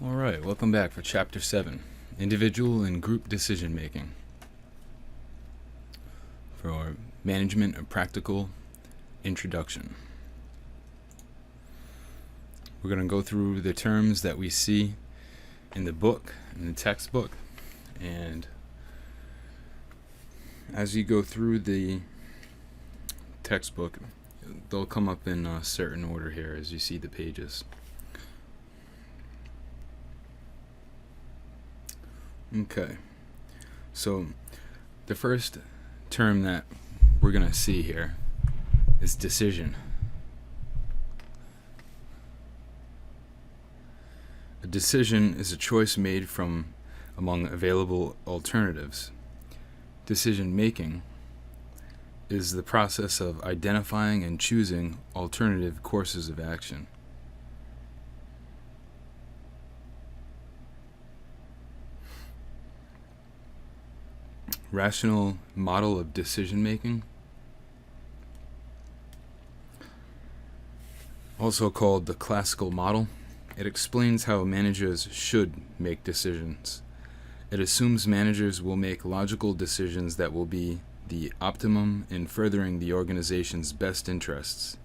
Alright, welcome back for Chapter 7, Individual and Group Decision Making. For Management of Practical Introduction. We're going to go through the terms that we see in the book, in the textbook, and as you go through the textbook, they'll come up in a certain order here as you see the pages. Okay, so the first term that we're going to see here is decision. A decision is a choice made from among available alternatives. Decision making is the process of identifying and choosing alternative courses of action. Rational model of decision making, also called the classical model. It explains how managers should make decisions. It assumes managers will make logical decisions that will be the optimum in furthering the organization's best interests.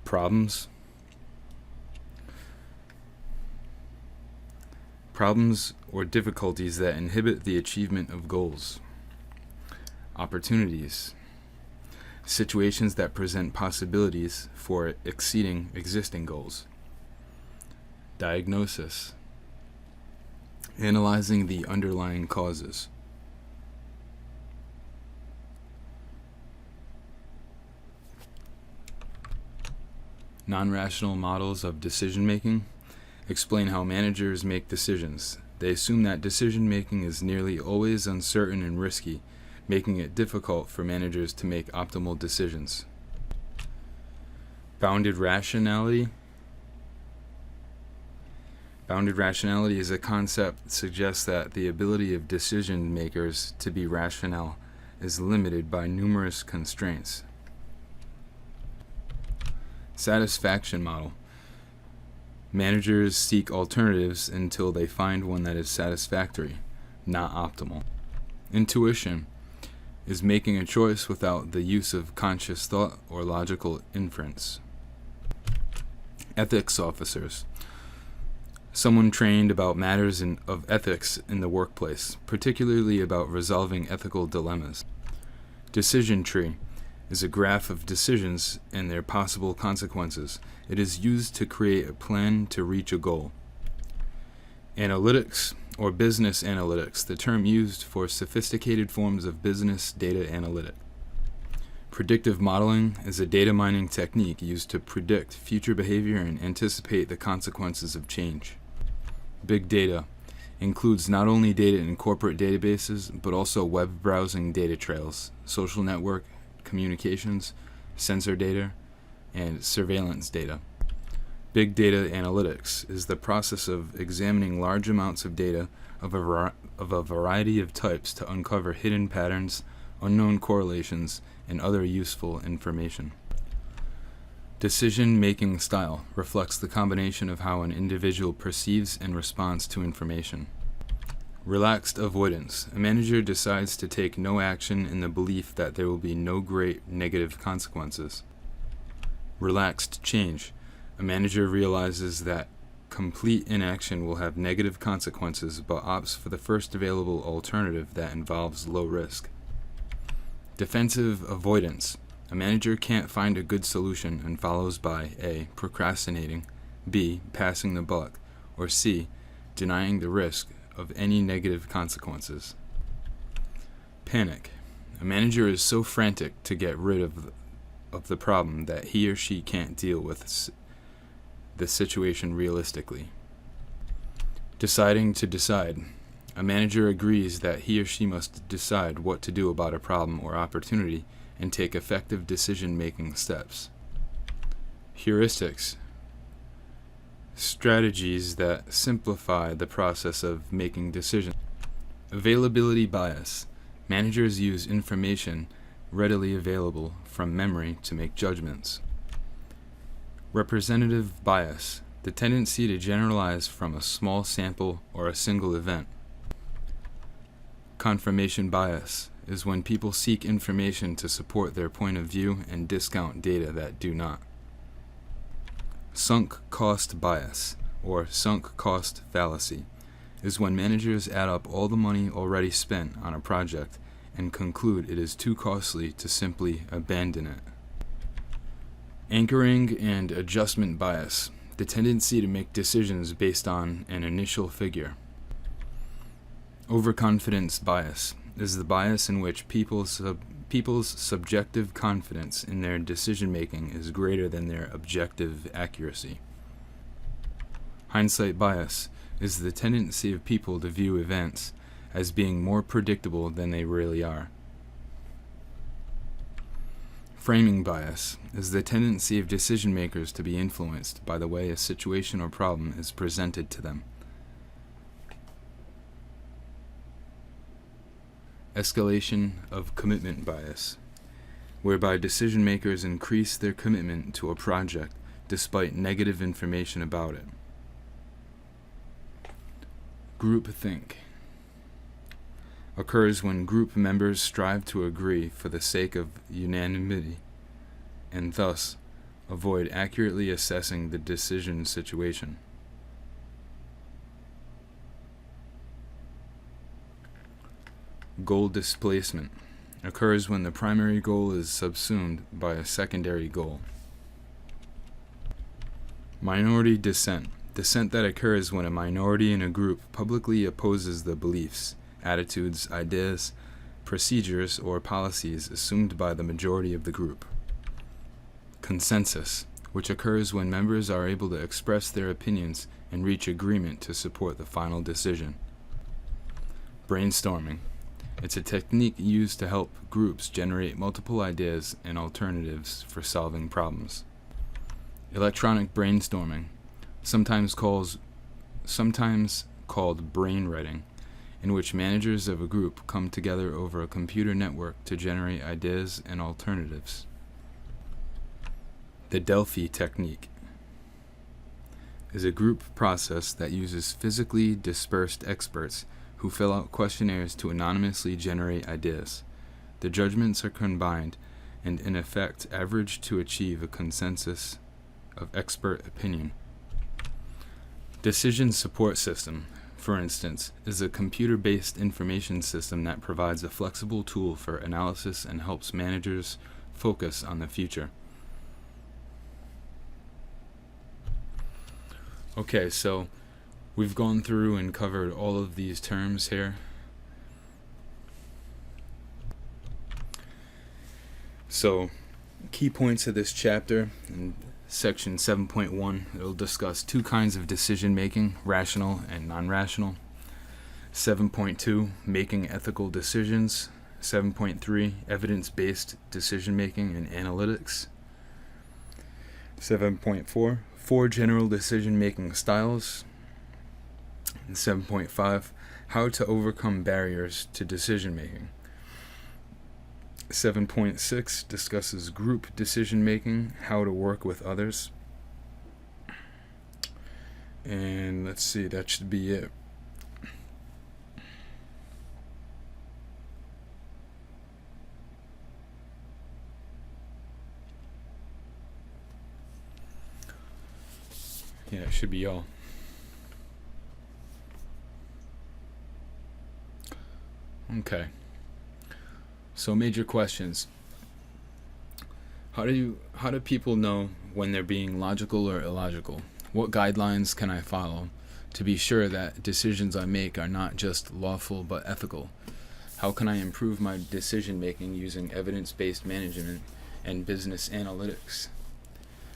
Problems or difficulties that inhibit the achievement of goals. Opportunities, situations that present possibilities for exceeding existing goals. Diagnosis, analyzing the underlying causes. Non-rational models of decision making explain how managers make decisions. They assume that decision-making is nearly always uncertain and risky, making it difficult for managers to make optimal decisions. Bounded rationality. Bounded rationality is a concept that suggests that the ability of decision makers to be rational is limited by numerous constraints. Satisfaction model. Managers seek alternatives until they find one that is satisfactory, not optimal. Intuition is making a choice without the use of conscious thought or logical inference. Ethics officers. Someone trained about matters of ethics in the workplace, particularly about resolving ethical dilemmas. Decision tree is a graph of decisions and their possible consequences. It is used to create a plan to reach a goal. Analytics or business analytics, the term used for sophisticated forms of business data analytics. Predictive modeling is a data mining technique used to predict future behavior and anticipate the consequences of change. Big data includes not only data in corporate databases, but also web browsing data trails, social network communications, sensor data, and surveillance data. Big data analytics is the process of examining large amounts of data of a variety of types to uncover hidden patterns, unknown correlations, and other useful information. Decision-making style reflects the combination of how an individual perceives and responds to information. Relaxed avoidance. A manager decides to take no action in the belief that there will be no great negative consequences. Relaxed change. A manager realizes that complete inaction will have negative consequences but opts for the first available alternative that involves low risk. Defensive avoidance. A manager can't find a good solution and follows by A. procrastinating, B. passing the buck, or C. denying the risk of any negative consequences. Panic. A manager is so frantic to get rid of the problem that he or she can't deal with the situation realistically. Deciding to decide. A manager agrees that he or she must decide what to do about a problem or opportunity and take effective decision-making steps. Heuristics. Strategies that simplify the process of making decisions. Availability bias. Managers use information readily available from memory to make judgments. Representative bias, the tendency to generalize from a small sample or a single event. Confirmation bias is when people seek information to support their point of view and discount data that do not. Sunk cost bias, or sunk cost fallacy, is when managers add up all the money already spent on a project and conclude it is too costly to simply abandon it. Anchoring and adjustment bias, the tendency to make decisions based on an initial figure. Overconfidence bias is the bias in which people's subjective confidence in their decision-making is greater than their objective accuracy. Hindsight bias is the tendency of people to view events as being more predictable than they really are. Framing bias is the tendency of decision-makers to be influenced by the way a situation or problem is presented to them. Escalation of commitment bias, whereby decision-makers increase their commitment to a project despite negative information about it. Groupthink occurs when group members strive to agree for the sake of unanimity and thus avoid accurately assessing the decision situation. Goal displacement occurs when the primary goal is subsumed by a secondary goal. Minority dissent that occurs when a minority in a group publicly opposes the beliefs, attitudes, ideas, procedures, or policies assumed by the majority of the group. Consensus, which occurs when members are able to express their opinions and reach agreement to support the final decision. Brainstorming. It's a technique used to help groups generate multiple ideas and alternatives for solving problems. Electronic brainstorming, sometimes called brainwriting, in which managers of a group come together over a computer network to generate ideas and alternatives. The Delphi technique is a group process that uses physically dispersed experts who fill out questionnaires to anonymously generate ideas. The judgments are combined and, in effect, averaged to achieve a consensus of expert opinion. Decision support system, for instance, is a computer-based information system that provides a flexible tool for analysis and helps managers focus on the future. Okay, so we've gone through and covered all of these terms here. So, key points of this chapter in section 7.1, it'll discuss two kinds of decision making, rational and non-rational. 7.2, making ethical decisions. 7.3, evidence-based decision making and analytics. 7.4, 4 general decision making styles. And 7.5, how to overcome barriers to decision making. 7.6 discusses group decision making, how to work with others. And let's see, that should be it. Yeah, it should be all. Okay. So major questions. How do people know when they're being logical or illogical? What guidelines can I follow to be sure that decisions I make are not just lawful but ethical? How can I improve my decision making using evidence-based management and business analytics?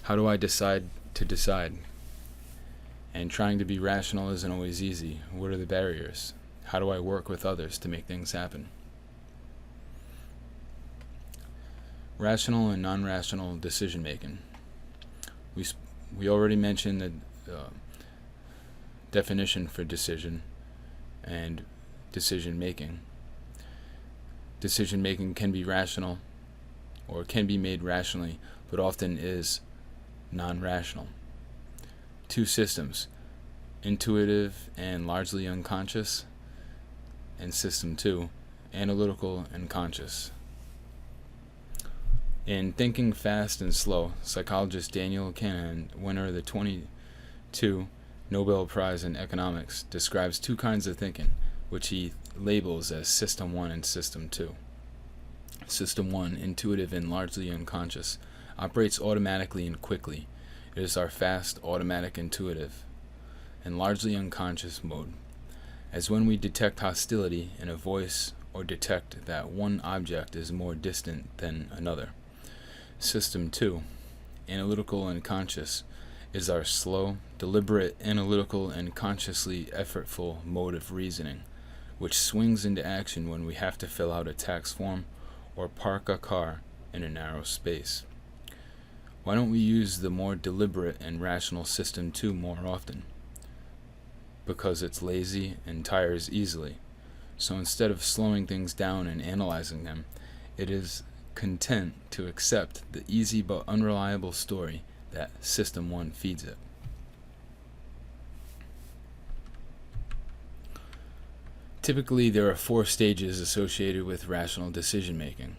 How do I decide to decide? And trying to be rational isn't always easy. What are the barriers? How do I work with others to make things happen? Rational and non-rational decision making. We already mentioned the definition for decision and decision making. Decision making can be rational or can be made rationally, but often is non-rational. 2 systems, intuitive and largely unconscious, and System 2, analytical and conscious. In Thinking Fast and Slow, psychologist Daniel Kahneman, winner of the 2022 Nobel Prize in Economics, describes 2 kinds of thinking, which he labels as System 1 and System 2. System 1, intuitive and largely unconscious, operates automatically and quickly. It is our fast, automatic, intuitive, and largely unconscious mode, as when we detect hostility in a voice or detect that one object is more distant than another. System 2, analytical and conscious, is our slow, deliberate, analytical, and consciously effortful mode of reasoning, which swings into action when we have to fill out a tax form or park a car in a narrow space. Why don't we use the more deliberate and rational System 2 more often? Because it's lazy and tires easily. So instead of slowing things down and analyzing them, it is content to accept the easy but unreliable story that System 1 feeds it. Typically, there are 4 stages associated with rational decision making,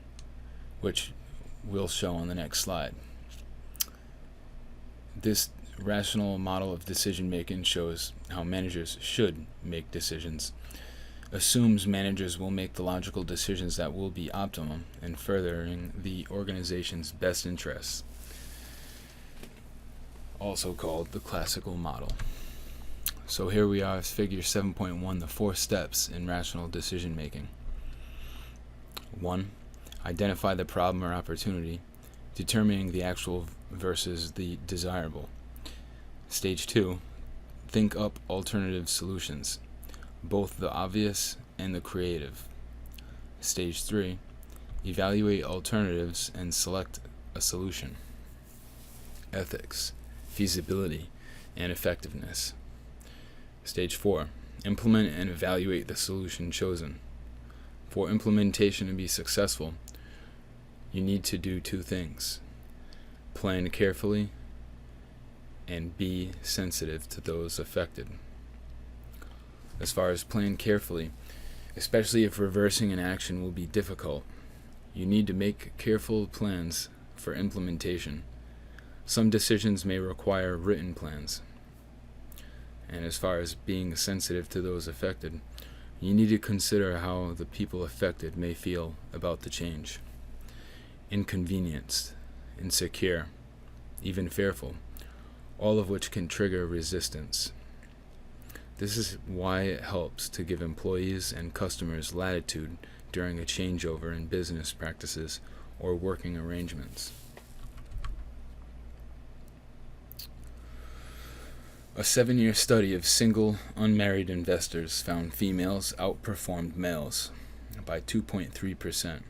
which we'll show on the next slide. This rational model of decision making shows how managers should make decisions, assumes managers will make the logical decisions that will be optimum in furthering the organization's best interests, also called the classical model. So here we are, figure 7.1, the 4 steps in rational decision making. 1. Identify the problem or opportunity, determining the actual versus the desirable. Stage 2. Think up alternative solutions, both the obvious and the creative. Stage 3. Evaluate alternatives and select a solution. Ethics, feasibility, and effectiveness. Stage 4. Implement and evaluate the solution chosen. For implementation to be successful, you need to do 2 things: plan carefully and be sensitive to those affected. As far as plan carefully, especially if reversing an action will be difficult, you need to make careful plans for implementation. Some decisions may require written plans. And as far as being sensitive to those affected, you need to consider how the people affected may feel about the change. Inconvenienced, insecure, even fearful, all of which can trigger resistance. This is why it helps to give employees and customers latitude during a changeover in business practices or working arrangements. A 7-year study of single, unmarried investors found females outperformed males by 2.3%.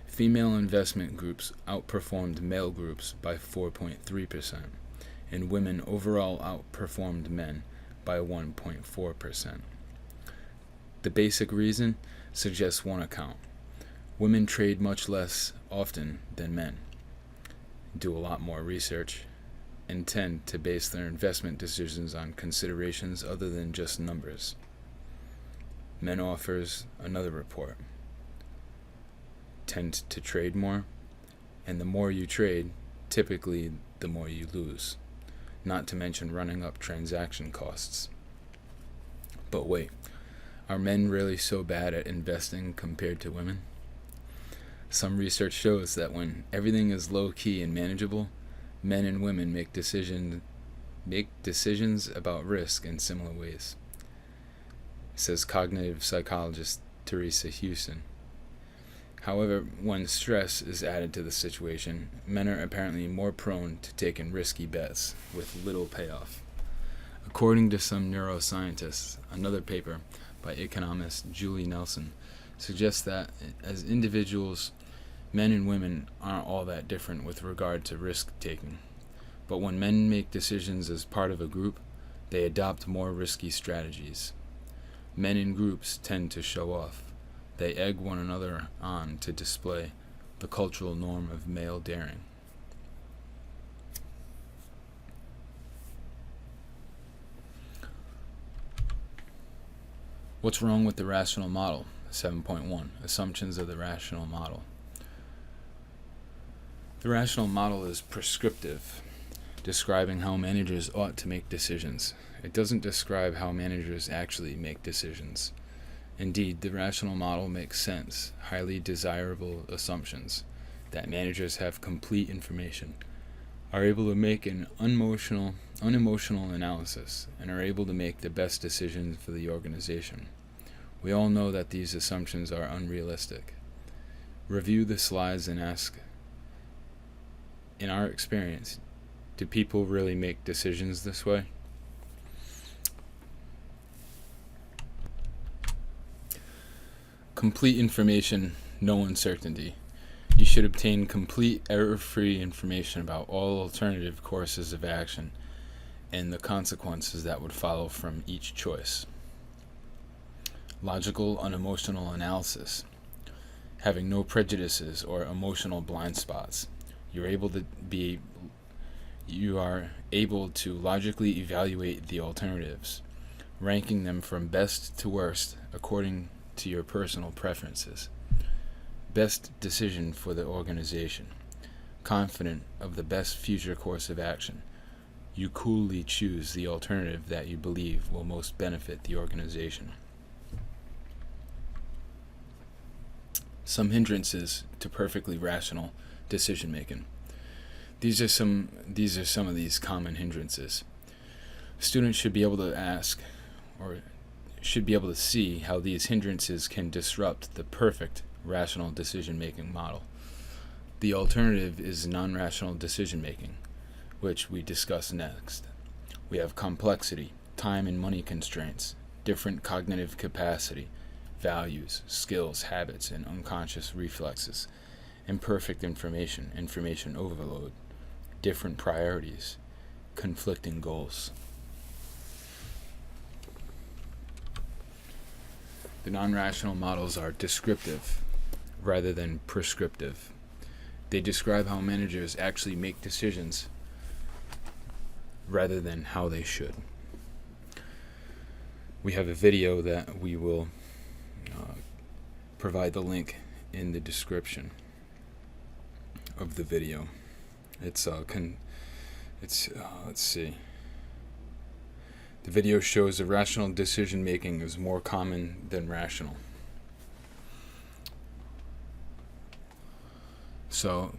Female investment groups outperformed male groups by 4.3%, and women overall outperformed men by 1.4%. The basic reason suggests one account. Women trade much less often than men, do a lot more research, and tend to base their investment decisions on considerations other than just numbers. Men, offers another report, tend to trade more, and the more you trade, typically the more you lose, not to mention running up transaction costs. But wait, are men really so bad at investing compared to women? Some research shows that when everything is low-key and manageable, men and women make decisions about risk in similar ways, says cognitive psychologist Teresa Houston. However, when stress is added to the situation, men are apparently more prone to taking risky bets with little payoff. According to some neuroscientists, another paper by economist Julie Nelson suggests that as individuals, men and women aren't all that different with regard to risk-taking. But when men make decisions as part of a group, they adopt more risky strategies. Men in groups tend to show off. They egg one another on to display the cultural norm of male daring. What's wrong with the rational model? 7.1 Assumptions of the rational model. The rational model is prescriptive, describing how managers ought to make decisions. It doesn't describe how managers actually make decisions. Indeed, the rational model makes sense, highly desirable assumptions that managers have complete information, are able to make an unemotional analysis, and are able to make the best decisions for the organization. We all know that these assumptions are unrealistic. Review the slides and ask, in our experience, do people really make decisions this way? Complete information, no uncertainty. You should obtain complete error-free information about all alternative courses of action and the consequences that would follow from each choice. Logical, unemotional analysis. Having no prejudices or emotional blind spots. You are able to logically evaluate the alternatives, ranking them from best to worst according to your personal preferences. Best decision for the organization. Confident of the best future course of action. You coolly choose the alternative that you believe will most benefit the organization. Some hindrances to perfectly rational decision making. These are some of these common hindrances. Students should be able to ask, or should be able to see, how these hindrances can disrupt the perfect rational decision making model. The alternative is non-rational decision making, which we discuss next. We have complexity, time and money constraints, different cognitive capacity, values, skills, habits, and unconscious reflexes, imperfect information overload, different priorities, conflicting goals. The non-rational models are descriptive rather than prescriptive. They describe how managers actually make decisions rather than how they should. We have a video that we will provide the link in the description of the video. Let's see. The video shows irrational decision making is more common than rational. So,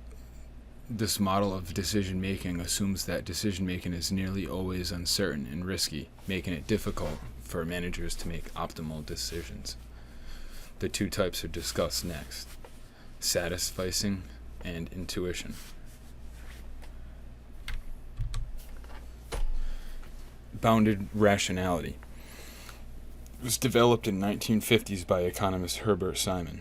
this model of decision making assumes that decision making is nearly always uncertain and risky, making it difficult for managers to make optimal decisions. The two types are discussed next: satisficing and intuition. Bounded rationality. It was developed in 1950s by economist Herbert Simon,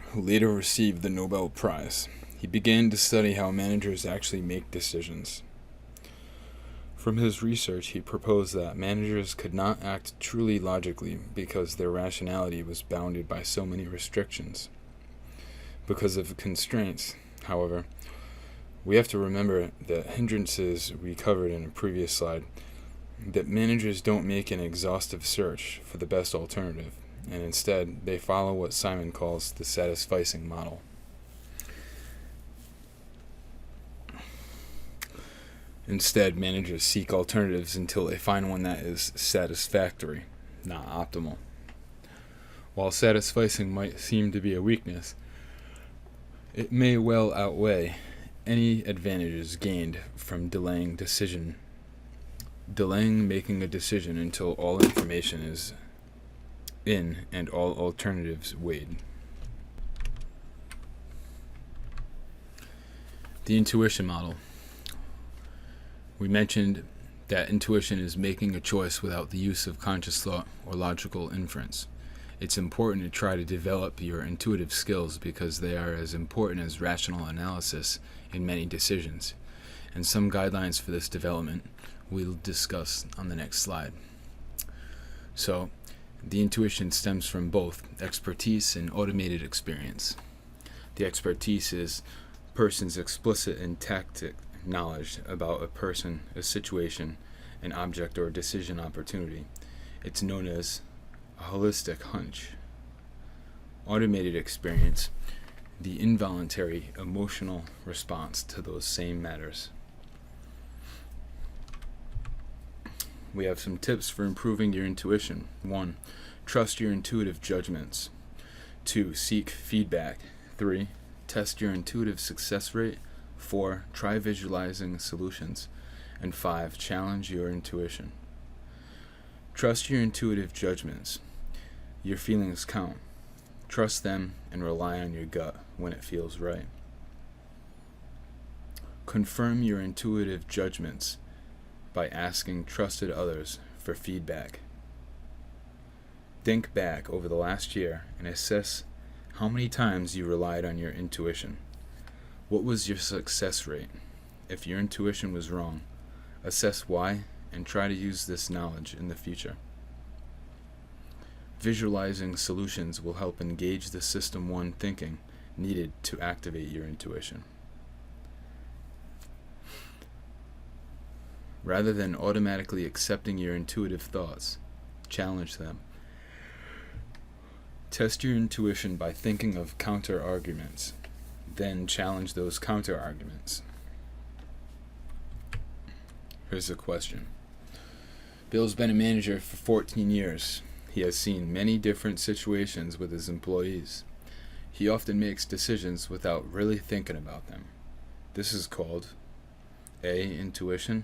who later received the Nobel Prize. He began to study how managers actually make decisions. From his research, he proposed that managers could not act truly logically because their rationality was bounded by so many restrictions. Because of constraints, however, we have to remember the hindrances we covered in a previous slide, that managers don't make an exhaustive search for the best alternative, and instead they follow what Simon calls the satisficing model. Instead, managers seek alternatives until they find one that is satisfactory, not optimal. While satisficing might seem to be a weakness, it may well outweigh any advantages gained from delaying making a decision until all information is in and all alternatives weighed. The intuition model. We mentioned that intuition is making a choice without the use of conscious thought or logical inference. It's important to try to develop your intuitive skills because they are as important as rational analysis in many decisions, and some guidelines for this development we'll discuss on the next slide. So, the intuition stems from both expertise and automated experience. The expertise is a person's explicit and tactic knowledge about a person, a situation, an object, or a decision opportunity. It's known as a holistic hunch. Automated experience, the involuntary emotional response to those same matters. We have some tips for improving your intuition. 1. Trust your intuitive judgments. 2. Seek feedback. 3. Test your intuitive success rate. 4. Try visualizing solutions. And 5. Challenge your intuition. Trust your intuitive judgments. Your feelings count. Trust them and rely on your gut when it feels right. Confirm your intuitive judgments by asking trusted others for feedback. Think back over the last year and assess how many times you relied on your intuition. What was your success rate? If your intuition was wrong, assess why and try to use this knowledge in the future. Visualizing solutions will help engage the System 1 thinking needed to activate your intuition. Rather than automatically accepting your intuitive thoughts, challenge them. Test your intuition by thinking of counter-arguments, then challenge those counter-arguments. Here's a question. Bill's been a manager for 14 years. He has seen many different situations with his employees. He often makes decisions without really thinking about them. This is called A. Intuition,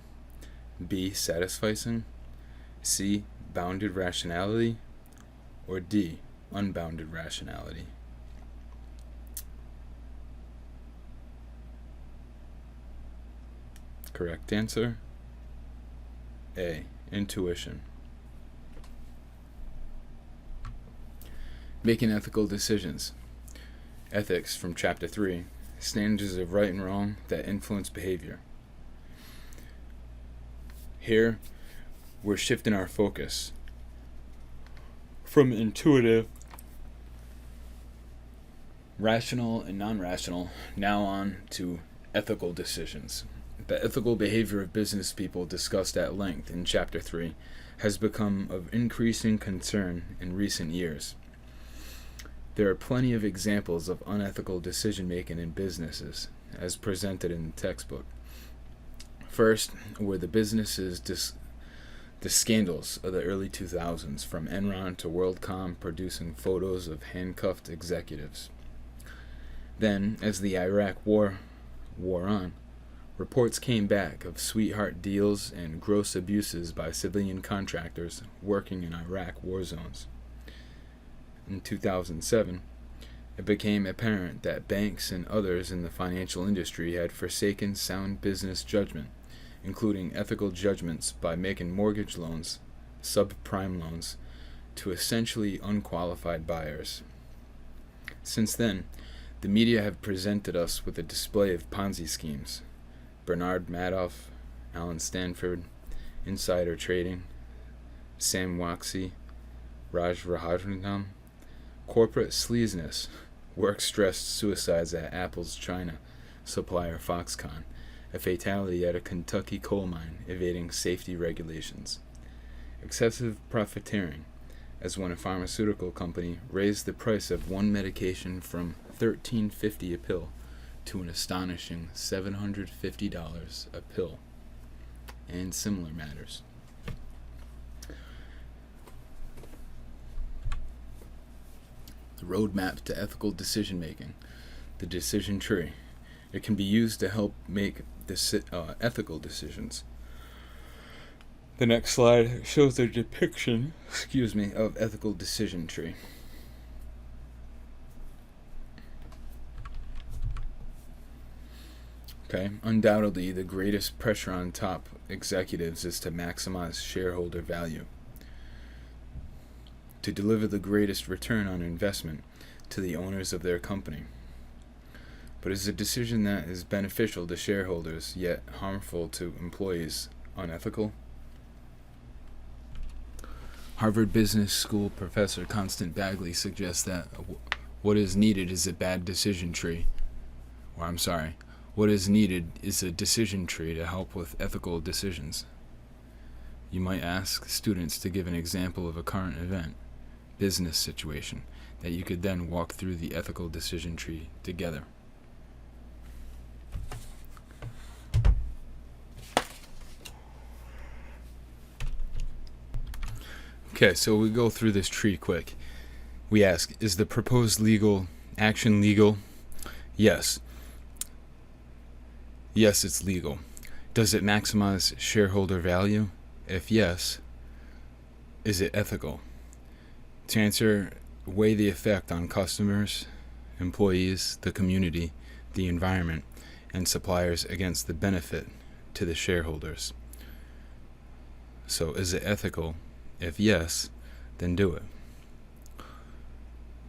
B. Satisficing, C. Bounded rationality, or D. Unbounded rationality. Correct answer, A. Intuition. Making ethical decisions. Ethics from Chapter 3. Standards of right and wrong that influence behavior. Here, we're shifting our focus from intuitive, rational, and non-rational, now on to ethical decisions. The ethical behavior of business people discussed at length in Chapter 3 has become of increasing concern in recent years. There are plenty of examples of unethical decision-making in businesses, as presented in the textbook. First were the scandals of the early 2000s, from Enron to WorldCom producing photos of handcuffed executives. Then, as the Iraq War wore on, reports came back of sweetheart deals and gross abuses by civilian contractors working in Iraq war zones. In 2007, it became apparent that banks and others in the financial industry had forsaken sound business judgment, including ethical judgments, by making mortgage loans, subprime loans, to essentially unqualified buyers. Since then, the media have presented us with a display of Ponzi schemes. Bernard Madoff, Alan Stanford, insider trading, Sam Waxy, Raj Rajaratnam, corporate sleaziness, work-stressed suicides at Apple's China supplier Foxconn, a fatality at a Kentucky coal mine evading safety regulations, excessive profiteering, as when a pharmaceutical company raised the price of one medication from $13.50 a pill to an astonishing $750 a pill, and similar matters. The roadmap to ethical decision-making, the decision tree. It can be used to help make ethical decisions. The next slide shows a depiction, of ethical decision tree. Okay, undoubtedly the greatest pressure on top executives is to maximize shareholder value, to deliver the greatest return on investment to the owners of their company. But is a decision that is beneficial to shareholders yet harmful to employees unethical? Harvard Business School professor Constant Bagley suggests that what is needed is a decision tree to help with ethical decisions. You might ask students to give an example of a current event, business situation, that you could then walk through the ethical decision tree together. Okay, so we go through this tree quick. We ask, is the proposed legal action legal? Yes. Yes, it's legal. Does it maximize shareholder value? If yes, is it ethical? To answer, weigh the effect on customers, employees, the community, the environment, and suppliers against the benefit to the shareholders. So, is it ethical? If yes, then do it.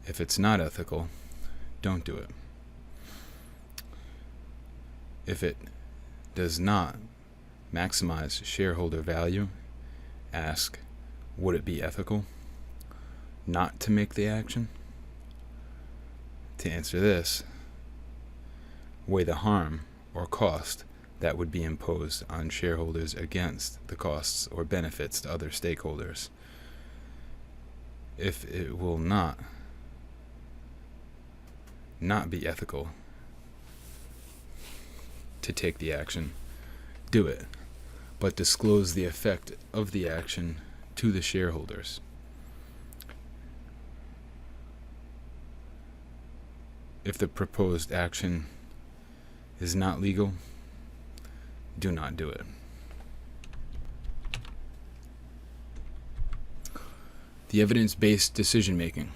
If it's not ethical, don't do it. If it does not maximize shareholder value, ask, would it be ethical not to make the action? To answer this, weigh the harm or cost that would be imposed on shareholders against the costs or benefits to other stakeholders. If it will not be ethical to take the action, do it, but disclose the effect of the action to the shareholders. If the proposed action is not legal, do not do it. The evidence-based decision-making.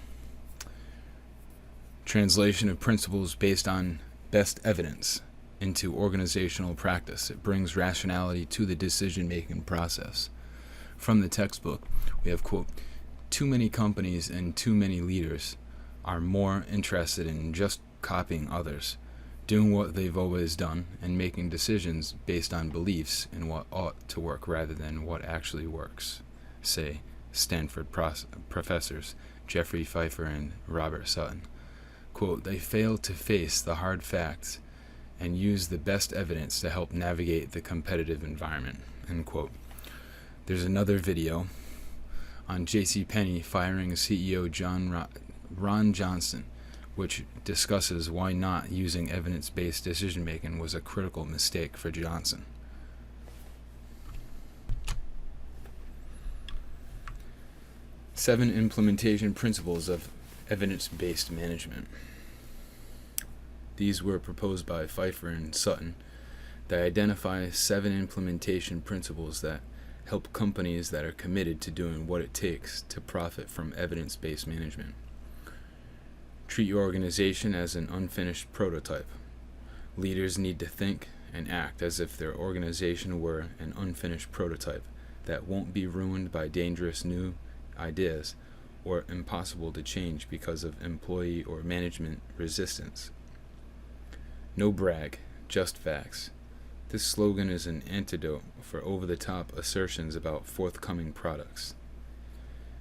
Translation of principles based on best evidence into organizational practice. It brings rationality to the decision-making process. From the textbook, we have, quote, too many companies and too many leaders are more interested in just copying others, doing what they've always done, and making decisions based on beliefs in what ought to work rather than what actually works. Say, Stanford professors Jeffrey Pfeiffer and Robert Sutton. Quote, they fail to face the hard facts and use the best evidence to help navigate the competitive environment, end quote. There's another video on JCPenney firing CEO Ron Johnson, which discusses why not using evidence-based decision-making was a critical mistake for Johnson. Seven implementation principles of evidence-based management. These were proposed by Pfeiffer and Sutton. They identify 7 implementation principles that help companies that are committed to doing what it takes to profit from evidence-based management. Treat your organization as an unfinished prototype. Leaders need to think and act as if their organization were an unfinished prototype that won't be ruined by dangerous new ideas or impossible to change because of employee or management resistance. No brag, just facts. This slogan is an antidote for over-the-top assertions about forthcoming products.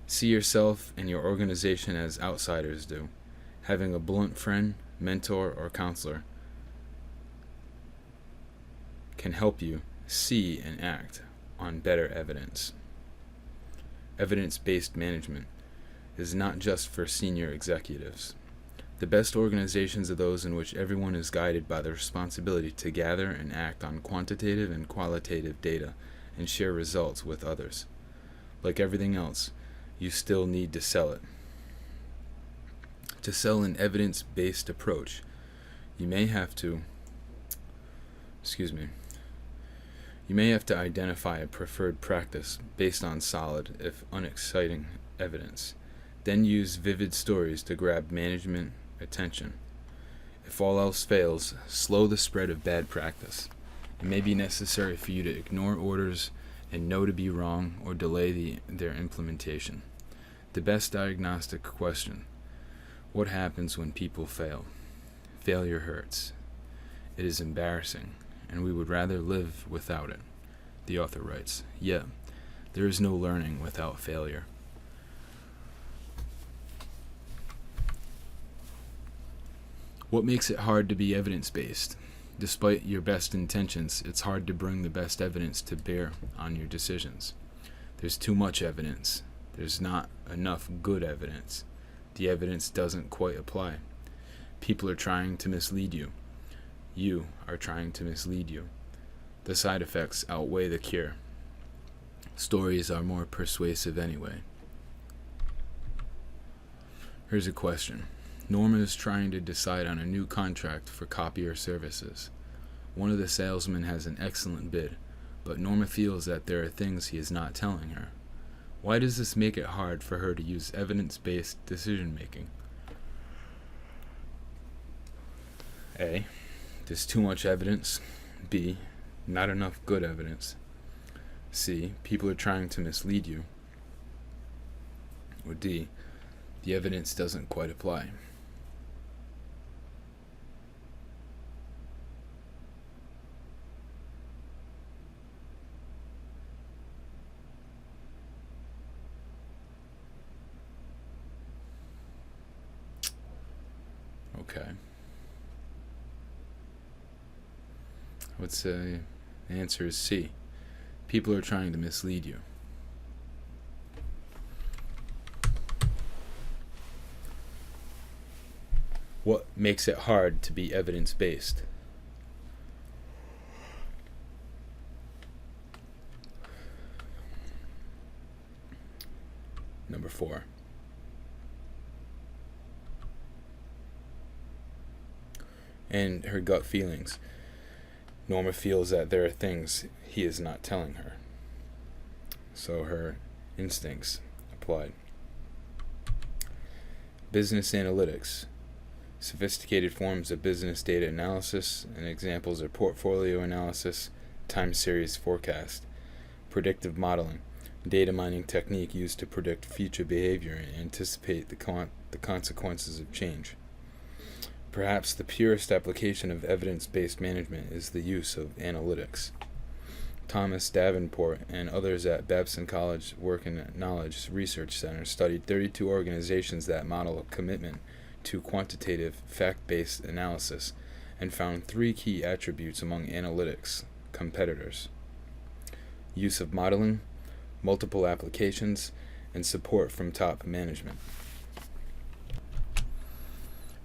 See yourself and your organization as outsiders do. Having a blunt friend, mentor, or counselor can help you see and act on better evidence. Evidence-based management is not just for senior executives. The best organizations are those in which everyone is guided by the responsibility to gather and act on quantitative and qualitative data and share results with others. Like everything else, you still need to sell it. To sell an evidence-based approach, you may have to identify a preferred practice based on solid, if unexciting, evidence. Then use vivid stories to grab management attention. If all else fails, slow the spread of bad practice. It may be necessary for you to ignore orders and know to be wrong or delay their implementation. The best diagnostic question: what happens when people fail? Failure hurts. It is embarrassing, and we would rather live without it. The author writes, yet, there is no learning without failure. What makes it hard to be evidence-based? Despite your best intentions, it's hard to bring the best evidence to bear on your decisions. There's too much evidence. There's not enough good evidence. The evidence doesn't quite apply. People are trying to mislead you. You are trying to mislead you. The side effects outweigh the cure. Stories are more persuasive anyway. Here's a question. Norma is trying to decide on a new contract for copier services. One of the salesmen has an excellent bid, but Norma feels that there are things he is not telling her. Why does this make it hard for her to use evidence-based decision-making? A. There's too much evidence. B. Not enough good evidence. C. People are trying to mislead you. Or D. The evidence doesn't quite apply. Okay. I would say the answer is C. People are trying to mislead you. What makes it hard to be evidence-based? Number 4. And her gut feelings. Norma feels that there are things he is not telling her. So her instincts applied. Business analytics. Sophisticated forms of business data analysis, and examples are portfolio analysis, time series forecast, predictive modeling, data mining technique used to predict future behavior and anticipate the consequences of change. Perhaps the purest application of evidence-based management is the use of analytics. Thomas Davenport and others at Babson College Work and Knowledge Research Center studied 32 organizations that model a commitment to quantitative, fact-based analysis and found 3 key attributes among analytics competitors: use of modeling, multiple applications, and support from top management.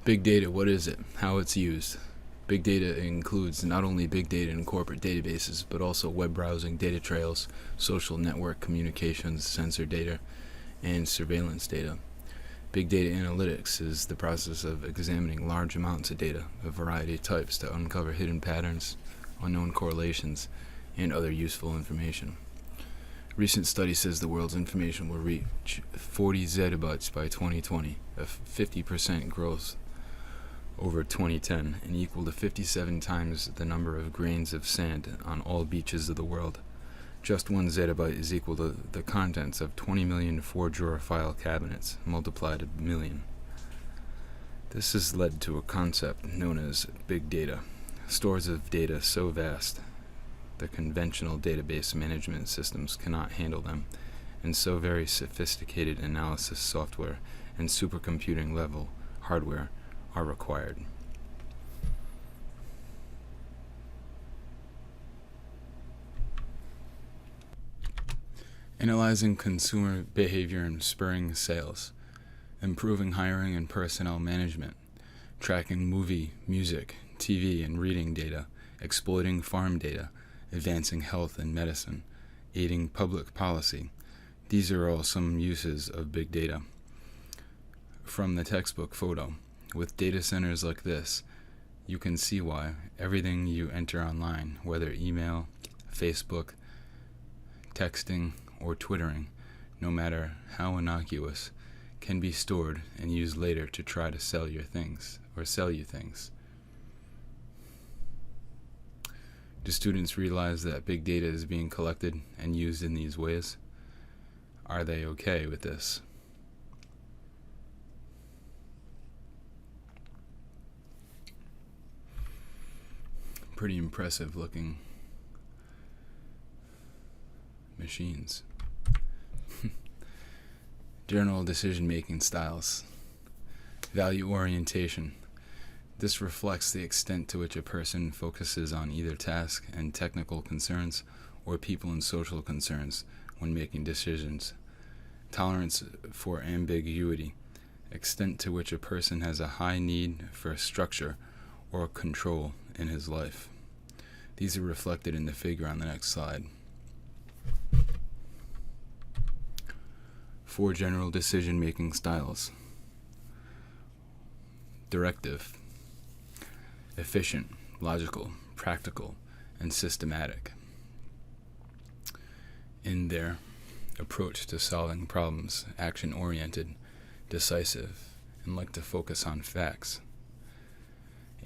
Big data, what is it? How it's used? Big data includes not only big data in corporate databases, but also web browsing, data trails, social network communications, sensor data, and surveillance data. Big data analytics is the process of examining large amounts of data, of a variety of types, to uncover hidden patterns, unknown correlations, and other useful information. A recent study says the world's information will reach 40 zettabytes by 2020, a 50% growth over 2010, and equal to 57 times the number of grains of sand on all beaches of the world. Just 1 zettabyte is equal to the contents of 20 million 4-drawer file cabinets, multiplied a million. This has led to a concept known as big data, stores of data so vast the conventional database management systems cannot handle them, and so very sophisticated analysis software and supercomputing level hardware are required. Analyzing consumer behavior and spurring sales, improving hiring and personnel management, tracking movie, music, TV, and reading data, exploiting farm data, advancing health and medicine, aiding public policy. These are all some uses of big data. From the textbook photo, with data centers like this, you can see why everything you enter online, whether email, Facebook, texting, or Twittering, no matter how innocuous, can be stored and used later to try to sell your things or sell you things. Do students realize that big data is being collected and used in these ways? Are they okay with this? Pretty impressive looking machines. General decision-making styles. Value orientation. This reflects the extent to which a person focuses on either task and technical concerns or people and social concerns when making decisions, tolerance for ambiguity, extent to which a person has a high need for structure or control in his life. These are reflected in the figure on the next slide. 4 general decision-making styles. Directive, efficient, logical, practical, and systematic. In their approach to solving problems, action-oriented, decisive, and like to focus on facts.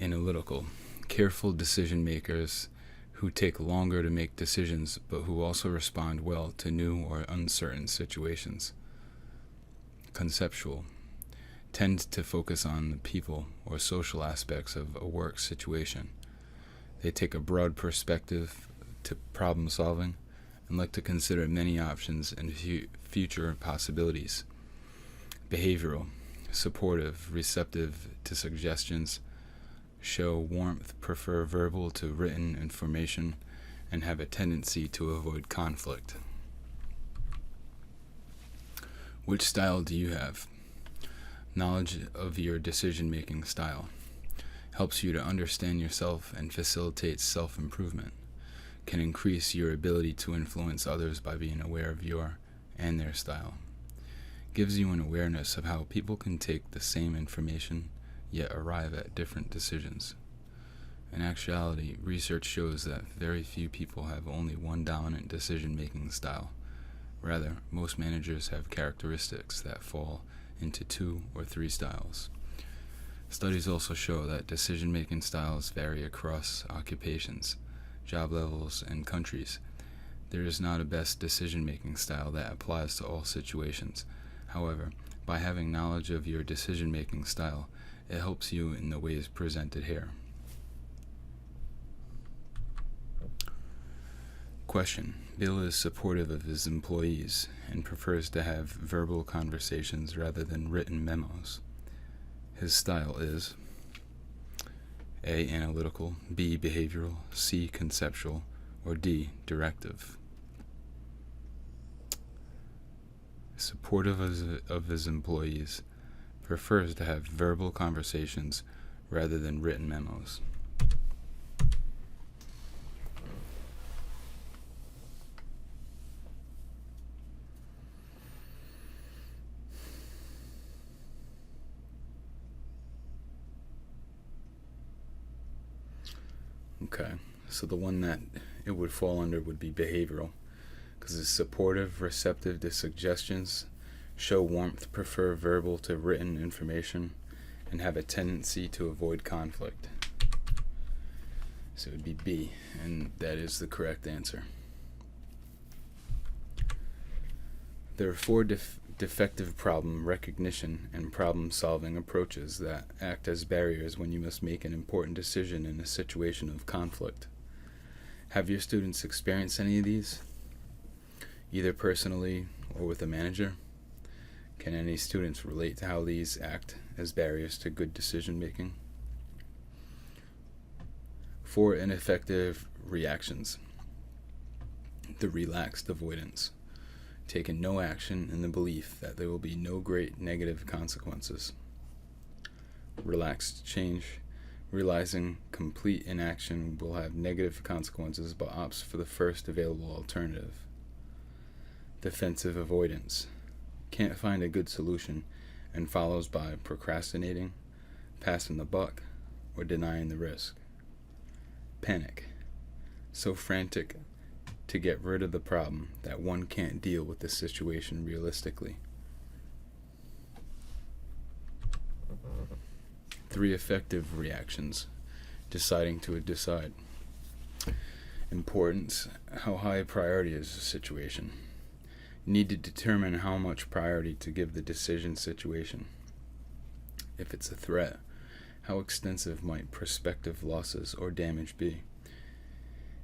Analytical, careful decision makers who take longer to make decisions but who also respond well to new or uncertain situations. Conceptual, tend to focus on the people or social aspects of a work situation. They take a broad perspective to problem solving and like to consider many options and future possibilities. Behavioral, supportive, receptive to suggestions, show warmth, prefer verbal to written information, and have a tendency to avoid conflict. Which style do you have? Knowledge of your decision-making style helps you to understand yourself and facilitates self-improvement, can increase your ability to influence others by being aware of your and their style, gives you an awareness of how people can take the same information yet arrive at different decisions. In actuality, research shows that very few people have only one dominant decision-making style. Rather, most managers have characteristics that fall into 2 or 3 styles. Studies also show that decision-making styles vary across occupations, job levels, and countries. There is not a best decision-making style that applies to all situations. However, by having knowledge of your decision-making style, it helps you in the ways presented here. Question. Bill is supportive of his employees and prefers to have verbal conversations rather than written memos. His style is A. Analytical, B. Behavioral, C. Conceptual, or D. Directive. Supportive of his employees, prefers to have verbal conversations rather than written memos. Okay, so the one that it would fall under would be behavioral, because it's supportive, receptive to suggestions, show warmth, prefer verbal to written information, and have a tendency to avoid conflict. So it would be B, and that is the correct answer. There are 4 defective problem recognition and problem-solving approaches that act as barriers when you must make an important decision in a situation of conflict. Have your students experienced any of these, either personally or with a manager? Can any students relate to how these act as barriers to good decision-making? 4 ineffective reactions. The relaxed avoidance. Taking no action in the belief that there will be no great negative consequences. Relaxed change, realizing complete inaction will have negative consequences but opts for the first available alternative. Defensive avoidance, can't find a good solution and follows by procrastinating, passing the buck, or denying the risk. Panic, so frantic to get rid of the problem that one can't deal with the situation realistically. 3 effective reactions. Deciding to decide. Importance. How high a priority is the situation? You need to determine how much priority to give the decision situation. If it's a threat, how extensive might prospective losses or damage be?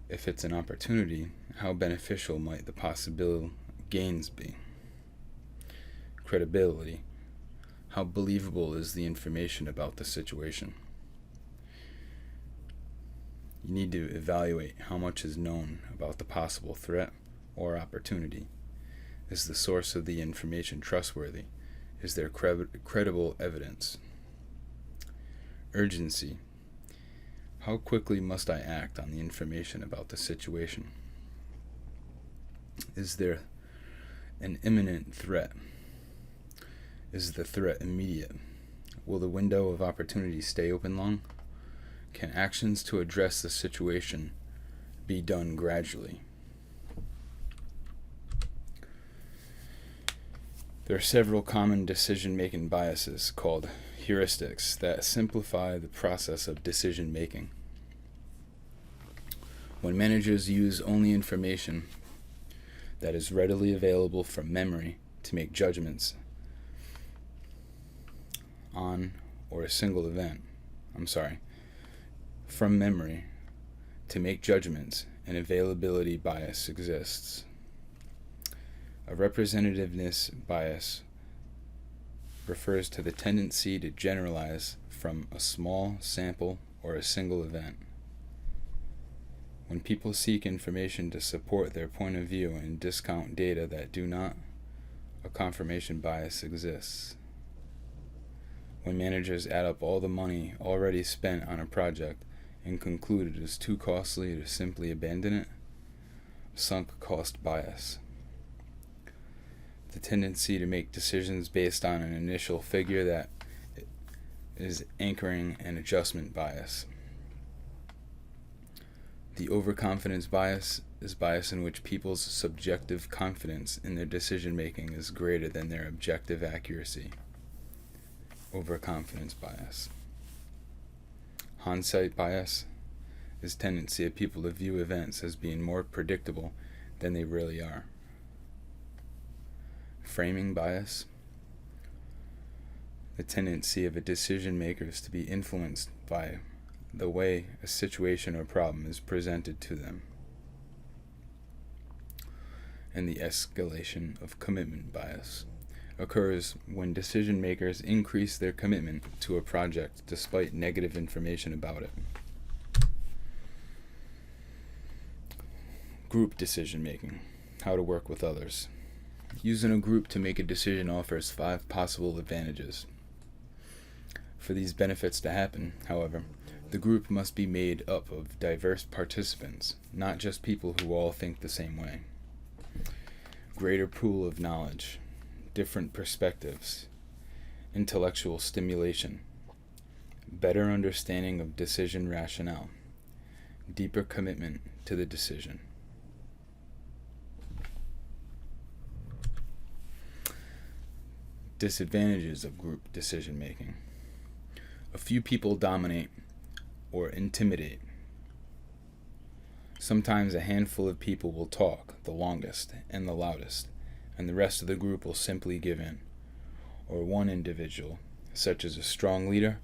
If it's an opportunity, how beneficial might the possible gains be? Credibility. How believable is the information about the situation? You need to evaluate how much is known about the possible threat or opportunity. Is the source of the information trustworthy? Is there credible evidence? Urgency. How quickly must I act on the information about the situation? Is there an imminent threat? Is the threat immediate? Will the window of opportunity stay open long? Can actions to address the situation be done gradually? There are several common decision-making biases called heuristics that simplify the process of decision-making. When managers use only information that is readily available from memory to make judgments on or a single event, from memory to make judgments, an availability bias exists. A representativeness bias refers to the tendency to generalize from a small sample or a single event. When people seek information to support their point of view and discount data that do not, a confirmation bias exists. When managers add up all the money already spent on a project and conclude it is too costly to simply abandon it, sunk cost bias. The tendency to make decisions based on an initial figure that is anchoring and adjustment bias. The overconfidence bias is bias in which people's subjective confidence in their decision making is greater than their objective accuracy. Overconfidence bias. Hindsight bias is tendency of people to view events as being more predictable than they really are. Framing bias. The tendency of a decision maker is to be influenced by the way a situation or problem is presented to them. And the escalation of commitment bias occurs when decision makers increase their commitment to a project despite negative information about it. Group decision making. How to work with others. Using a group to make a decision offers 5 possible advantages. For these benefits to happen, however, the group must be made up of diverse participants, not just people who all think the same way. Greater pool of knowledge, different perspectives, intellectual stimulation, better understanding of decision rationale, deeper commitment to the decision. Disadvantages of group decision making. A few people dominate or intimidate. Sometimes a handful of people will talk the longest and the loudest, and the rest of the group will simply give in. Or one individual, such as a strong leader,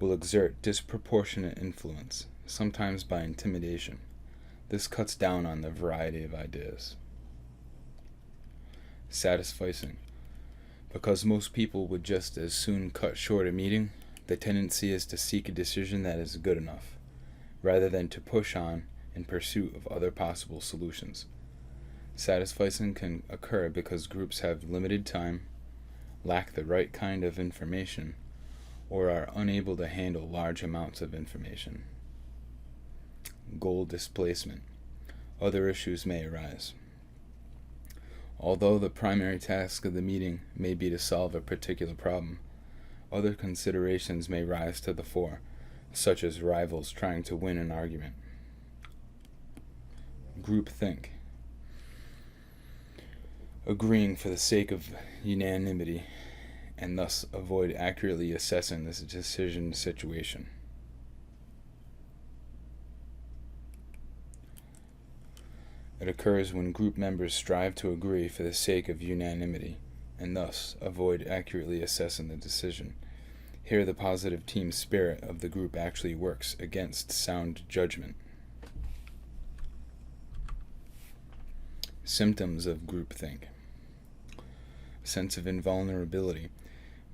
will exert disproportionate influence, sometimes by intimidation. This cuts down on the variety of ideas. Satisficing. Because most people would just as soon cut short a meeting, the tendency is to seek a decision that is good enough, rather than to push on in pursuit of other possible solutions. Satisficing can occur because groups have limited time, lack the right kind of information, or are unable to handle large amounts of information. Goal displacement. Other issues may arise. Although the primary task of the meeting may be to solve a particular problem, other considerations may rise to the fore, such as rivals trying to win an argument. Groupthink. Agreeing for the sake of unanimity, and thus avoid accurately assessing this decision situation. It occurs when group members strive to agree for the sake of unanimity, and thus avoid accurately assessing the decision. Here the positive team spirit of the group actually works against sound judgment. Symptoms of groupthink. Sense of invulnerability.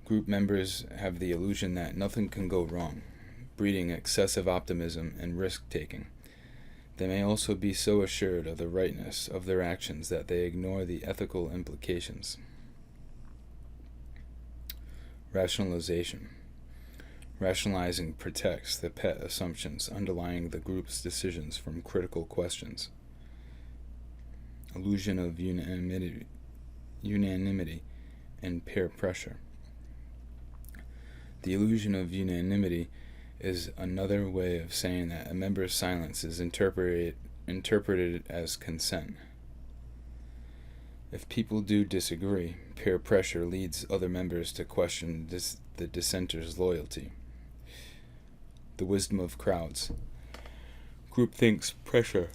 Group members have the illusion that nothing can go wrong, breeding excessive optimism and risk-taking. They may also be so assured of the rightness of their actions that they ignore the ethical implications. Rationalization. Rationalizing protects the pet assumptions underlying the group's decisions from critical questions. Illusion of unanimity and peer pressure. The illusion of unanimity is another way of saying that a member's silence is interpreted as consent. If people do disagree, peer pressure leads other members to question the dissenter's loyalty. The wisdom of crowds. Groupthink's pressure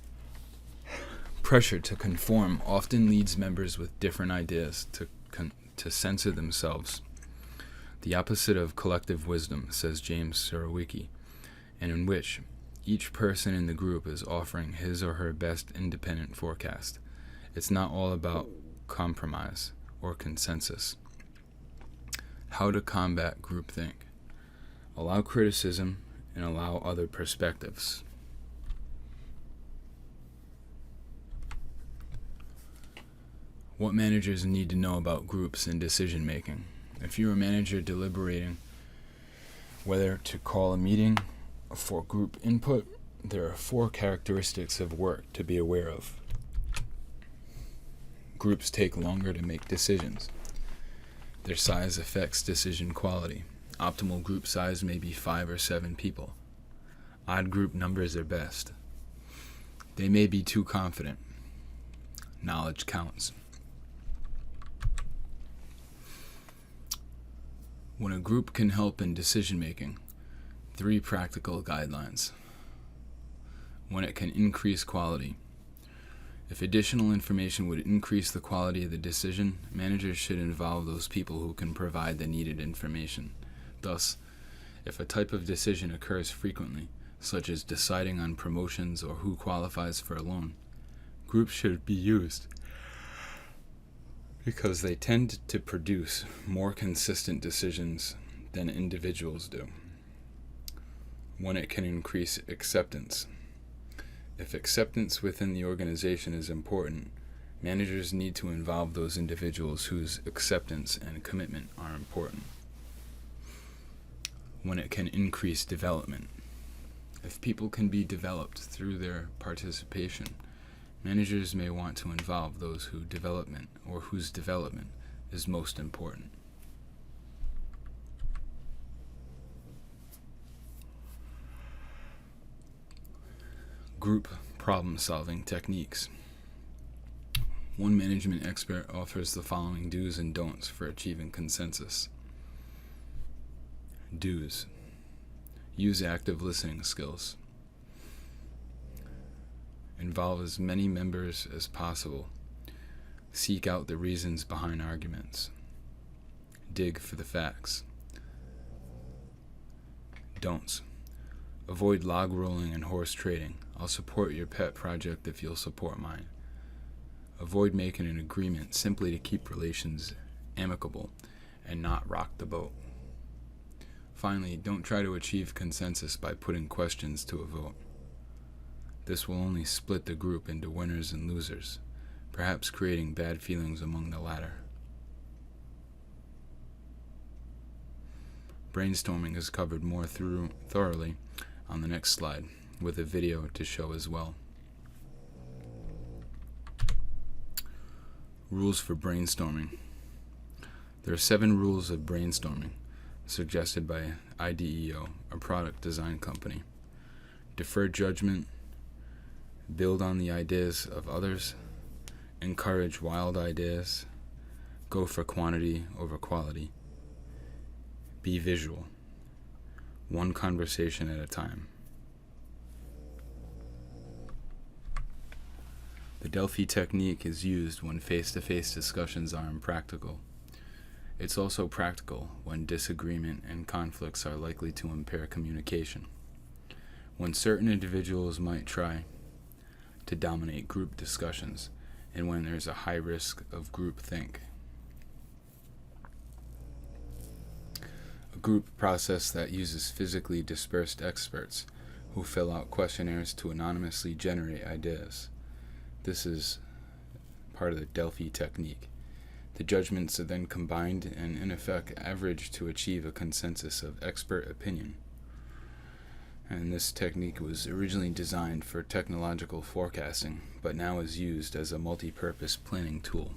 to conform often leads members with different ideas to censor themselves. The opposite of collective wisdom, says James Surowiecki, and in which each person in the group is offering his or her best independent forecast. It's not all about compromise or consensus. How to combat groupthink. Allow criticism and allow other perspectives. What managers need to know about groups and decision making. If you're a manager deliberating whether to call a meeting for group input, there are 4 characteristics of work to be aware of. Groups take longer to make decisions. Their size affects decision quality. Optimal group size may be 5 or 7 people. Odd group numbers are best. They may be too confident. Knowledge counts. When a group can help in decision making, 3 practical guidelines. When it can increase quality. If additional information would increase the quality of the decision, managers should involve those people who can provide the needed information. Thus, if a type of decision occurs frequently, such as deciding on promotions or who qualifies for a loan, groups should be used because they tend to produce more consistent decisions than individuals do. When it can increase acceptance. If acceptance within the organization is important, managers need to involve those individuals whose acceptance and commitment are important. When it can increase development. If people can be developed through their participation, managers may want to involve those whose development is most important. Group problem-solving techniques. One management expert offers the following do's and don'ts for achieving consensus. Do's. Use active listening skills. Involve as many members as possible. Seek out the reasons behind arguments. Dig for the facts. Don'ts. Avoid log rolling and horse trading. I'll support your pet project if you'll support mine. Avoid making an agreement simply to keep relations amicable and not rock the boat. Finally, don't try to achieve consensus by putting questions to a vote. This will only split the group into winners and losers, perhaps creating bad feelings among the latter. Brainstorming is covered more thoroughly on the next slide, with a video to show as well. Rules for brainstorming. There are 7 rules of brainstorming, suggested by IDEO, a product design company. Defer judgment, build on the ideas of others, encourage wild ideas, go for quantity over quality, be visual, one conversation at a time. The Delphi technique is used when face-to-face discussions are impractical. It's also practical when disagreement and conflicts are likely to impair communication. When certain individuals might try to dominate group discussions, and when there's a high risk of groupthink. A group process that uses physically dispersed experts who fill out questionnaires to anonymously generate ideas. This is part of the Delphi technique. The judgments are then combined and, in effect, averaged to achieve a consensus of expert opinion. And this technique was originally designed for technological forecasting, but now is used as a multi-purpose planning tool.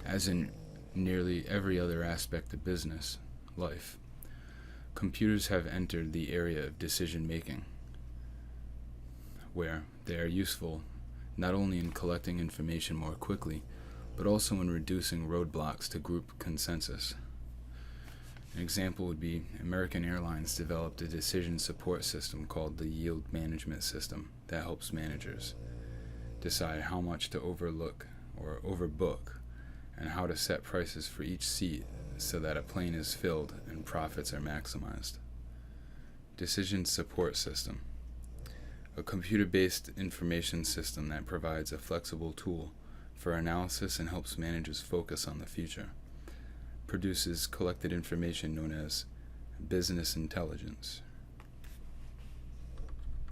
As in nearly every other aspect of business life, computers have entered the area of decision-making, where they are useful not only in collecting information more quickly, but also in reducing roadblocks to group consensus. An example would be American Airlines developed a decision support system called the Yield Management System that helps managers decide how much to overlook or overbook and how to set prices for each seat so that a plane is filled and profits are maximized. Decision Support System, a computer-based information system that provides a flexible tool for analysis and helps managers focus on the future, produces collected information known as business intelligence.